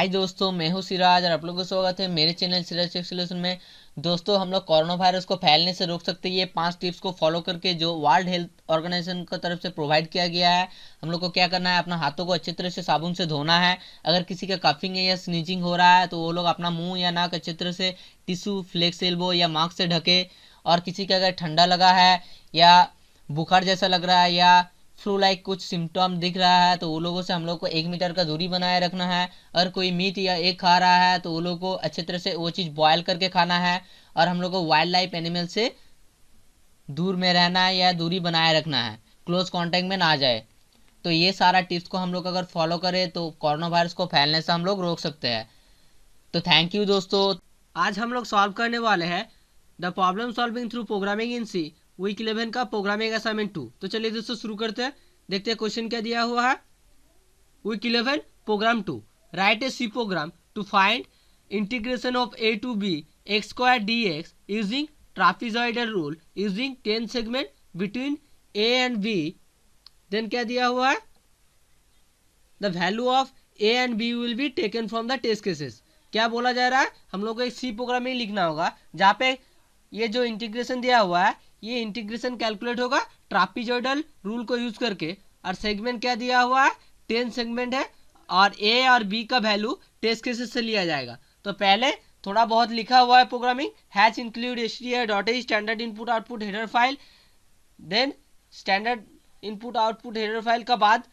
हाय दोस्तों, मैं हूँ सिराज और आप लोगों का स्वागत है मेरे चैनल सिराज टेक सॉल्यूशन में। दोस्तों, हम लोग कोरोना वायरस को फैलने से रोक सकते हैं ये 5 टिप्स को फॉलो करके, जो वर्ल्ड हेल्थ ऑर्गेनाइजेशन की तरफ से प्रोवाइड किया गया है। हम लोग को क्या करना है, अपना हाथों को अच्छी तरह से साबुन से धोना है। अगर किसी का कफिंग है या स्नीजिंग हो रहा है तो वो लोग अपना मुंह या नाक अच्छी तरह से टिश्यू, फ्लेक्स एल्बो या मास्क से ढके। और किसी का अगर ठंडा लगा है या बुखार जैसा लग रहा है या फ्लू लाइक कुछ सिम्टम दिख रहा है तो वो लोगों से हम लोग को 1 मीटर का दूरी बनाए रखना है। अगर कोई मीट या एग खा रहा है तो वो लोग को अच्छे तरह से वो चीज़ बॉयल करके खाना है। और हम लोग को वाइल्ड लाइफ एनिमल से दूर में रहना है या दूरी बनाए रखना है, क्लोज कांटेक्ट में ना जाए। तो ये सारा टिप्स को हम लोग अगर फॉलो करें तो कोरोना वायरस को फैलने से हम लोग रोक सकते हैं। तो थैंक यू दोस्तों। आज हम लोग सॉल्व करने वाले हैं the problem solving through programming in C week 11 का प्रोग्रामिंग असाइनमेंट 2। तो चलिए दोस्तों शुरू करते हैं। देखते हैं क्वेश्चन क्या दिया हुआ है। Week 11 program 2, write a C program to find integration of a to b x square dx using trapezoidal rule using 10 segment between a and b। Then क्या दिया हुआ है, the value of a and b will be taken from the test cases. क्या बोला जा रहा है, हम लोग को एक सी प्रोग्रामिंग लिखना होगा जहाँ पे ये जो इंटीग्रेशन दिया हुआ है ये इंटीग्रेशन कैलकुलेट होगा ट्रापेजॉइडल रूल को यूज करके। और सेगमेंट क्या दिया हुआ है, 10 सेगमेंट है और ए और बी का वैल्यू टेस्ट केसेस से लिया जाएगा। तो पहले थोड़ा बहुत लिखा हुआ है programming, hash include str.h standard input output header file. Then standard input output header file का बाद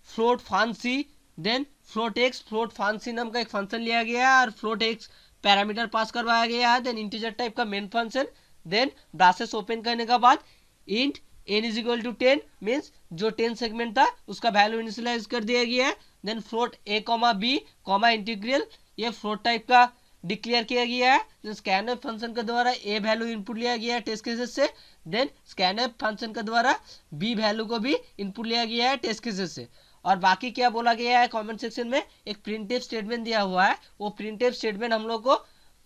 फ्लोट फंसी, देन फ्लोट एक्स, फ्लोट फंसी नाम का एक फंक्शन लिया गया है और फ्लोट एक्स पैरामीटर पास करवाया गया है। देन इंटीजर टाइप का main function. Then braces open करने के बाद int n is equal to 10 means जो 10 सेगमेंट था उसका वैल्यू इनिशियलाइज कर दिया गया है। Then float a comma B comma integral, ये फ्लोट टाइप का डिक्लेयर किया गया है। स्कैनएफ फंक्शन के द्वारा a वैल्यू इनपुट लिया गया है टेस्ट केसेस से। देन स्कैनएफ फंक्शन के द्वारा b वैल्यू को भी इनपुट लिया गया है टेस्ट केसेस से। और बाकी क्या बोला गया है, कमेंट सेक्शन में एक प्रिंटफ स्टेटमेंट दिया हुआ है, वो प्रिंटफ स्टेटमेंट हम लोग को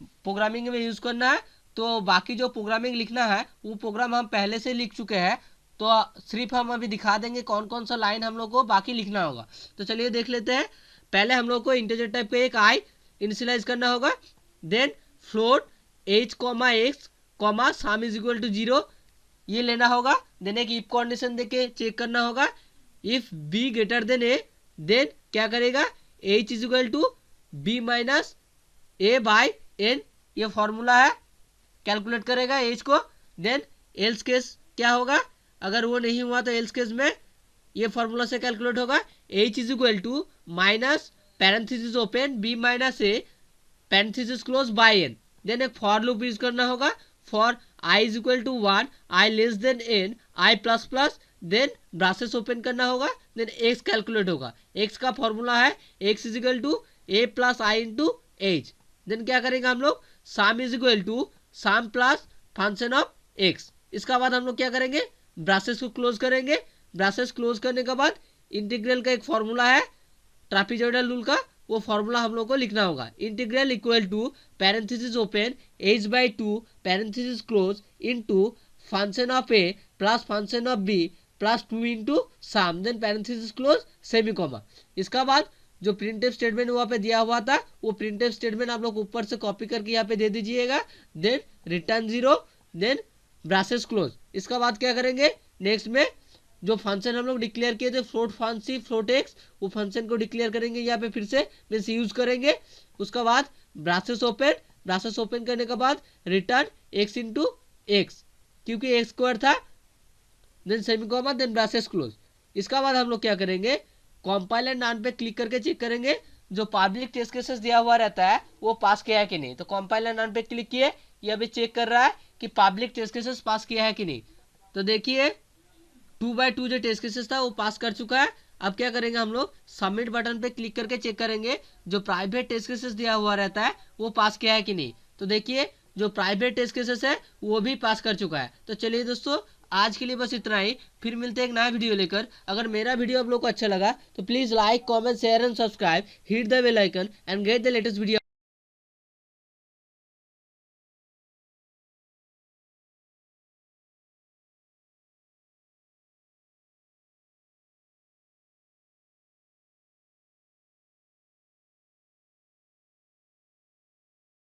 प्रोग्रामिंग में यूज करना है। तो बाकी जो प्रोग्रामिंग लिखना है वो प्रोग्राम हम पहले से लिख चुके हैं, तो सिर्फ हम अभी दिखा देंगे कौन कौन सा लाइन हम लोग को बाकी लिखना होगा। तो चलिए देख लेते हैं। पहले हम लोग को इंटीजर टाइप का एक आई इनिशियलाइज करना होगा। Then float h comma x comma sum is equal to 0 ये लेना होगा। देन एक इफ कंडीशन देके चेक करना होगा, if b greater than a then क्या करेगा, h is equal to b minus a by n, ये फॉर्मूला है, कैलकुलेट करेगा h को। देन एल्स केस क्या होगा, अगर वो नहीं हुआ तो एल्स केस में ये फॉर्मूला से कैलकुलेट होगा, h is equal to minus parenthesis open b minus a parenthesis close by n। Then एक फॉर लूप यूज करना होगा, for i is equal to 1 i less than n i plus plus. Then braces open करना होगा, then x calculate होगा। x का formula है x is equal to a plus I into h. Then क्या करेंगे हम लोग, sum is equal to sum plus function of x। इसका बाद हम लोग क्या करेंगे, ब्रासेस को क्लोज करेंगे। ब्रासेस क्लोज करने के बाद इंटीग्रल का एक फॉर्मूला है ट्रापेजॉइडल रूल का, वो फॉर्मूला हम लोग को लिखना होगा, integral equal to parenthesis open h by 2 parenthesis close into function of a plus function of b plus 2 into sum, then parenthesis close semicolon. इसका बाद जो प्रिंटफ स्टेटमेंट वहाँ पे दिया हुआ था वो प्रिंटफ स्टेटमेंट आप लोग ऊपर से कॉपी करके यहाँ पे दे दीजिएगा। Then return 0, then braces close. इसका बाद क्या करेंगे, नेक्स्ट में जो फंक्शन हम लोग डिक्लेयर किए थे फ्लोट फंसी फ्लोट एक्स, वो फंक्शन को डिक्लेयर करेंगे यहाँ पे फिर से मीन्स यूज करेंगे। उसका बाद ब्रासेस ओपन करने के बाद रिटर्न एक्स इंटू एक्स क्योंकि एक्स स्क्वायर था, देन सेमीकोमा, देन ब्रासेस क्लोज। इसका बाद हम लोग क्या करेंगे, कंपाइल एंड रन पे क्लिक करके चेक करेंगे जो पब्लिक टेस्ट केसेस दिया हुआ रहता है वो पास किया है कि नहीं। तो कंपाइल एंड रन पे क्लिक किए, ये अभी चेक कर रहा है कि पब्लिक टेस्ट केसेस पास किया है कि नहीं। तो देखिए 2/2 जो टेस्ट केसेस था वो पास कर चुका है। अब क्या करेंगे हम लोग, सबमिट बटन पे क्लिक करके चेक करेंगे जो प्राइवेट टेस्ट केसेस दिया हुआ रहता है वो पास किया है कि नहीं। तो देखिए जो प्राइवेट टेस्ट केसेस है वो भी पास कर चुका है। तो चलिए दोस्तों आज के लिए बस इतना ही, फिर मिलते हैं एक नया वीडियो लेकर। अगर मेरा वीडियो आप लोग को अच्छा लगा तो please like comment share and subscribe, hit the bell icon and get the latest video.